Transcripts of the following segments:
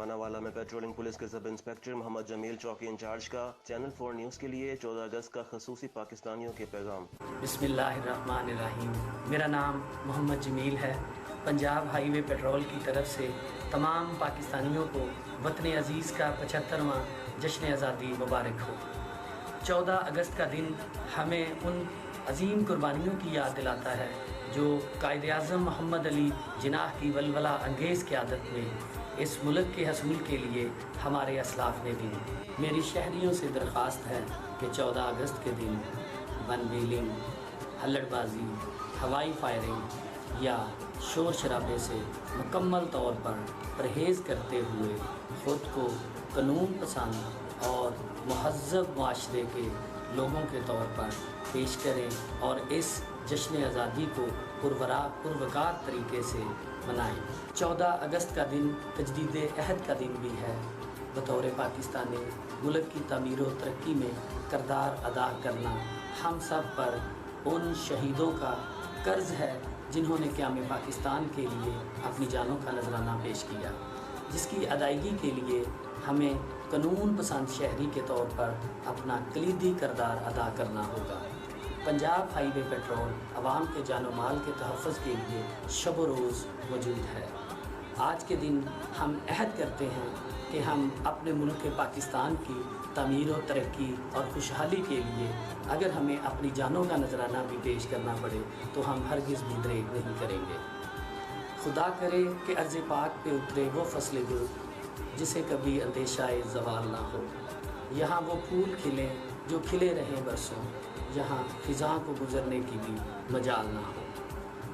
ماناوالا میں patrolling police کے سب inspector محمد جمیل چوکی انچارج کا چینل 4 نیوز کے لیے 14 اگست کا خصوصی پاکستانیوں کے پیغام۔ بسم اللہ الرحمن الرحیم۔ میرا نام محمد جمیل ہے۔ پنجاب ہائی وے پیٹرول کی طرف سے تمام پاکستانیوں کو وطن عزیز کا 75واں جشن آزادی مبارک ہو۔ 14 اگست کا دن ہمیں ان عظیم قربانیوں کی یاد دلاتا ہے جو قائد اعظم محمد علی جناح کی ولولہ انگیز قیادت میں اس ملک کے حصول کے لیے ہمارے اسلاف نے دی۔ میری شہریوں سے درخواست ہے کہ 14 اگست کے دن ون ویلنگ، ہلڑ بازی، ہوائی فائرنگ یا شور شرابے سے مکمل طور پر پرہیز کرتے ہوئے خود کو قانون پسند اور مہذب معاشرے کے لوگوں کے طور پر پیش کریں اور اس جشن آزادی کو پروقار طریقے سے منائیں۔ 14 اگست کا دن تجدید عہد کا دن بھی ہے۔ بطور پاکستانی ملک کی تعمیر و ترقی میں کردار ادا کرنا ہم سب پر ان شہیدوں کا قرض ہے جنہوں نے قیام پاکستان کے لیے اپنی جانوں کا نذرانہ پیش کیا، جس کی ادائیگی کے لیے ہمیں قانون پسند شہری کے طور پر اپنا کلیدی کردار ادا کرنا ہوگا۔ پنجاب ہائی وے پیٹرول عوام کے جان و مال کے تحفظ کے لیے شب و روز موجود ہے۔ آج کے دن ہم عہد کرتے ہیں کہ ہم اپنے ملک پاکستان کی تعمیر و ترقی اور خوشحالی کے لیے اگر ہمیں اپنی جانوں کا نذرانہ بھی پیش کرنا پڑے تو ہم ہرگز بھی دریغ نہیں کریں گے۔ خدا کرے کہ ارض پاک پہ اترے وہ فصل گل جسے کبھی اندیشہ زوال نہ ہو، یہاں وہ پھول کھلیں جو کھلے رہیں برسوں، یہاں خزاں کو گزرنے کی بھی مجال نہ ہو۔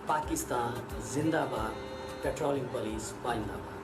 پاکستان زندہ باد۔ پیٹرولنگ پولیس پائندہ باد۔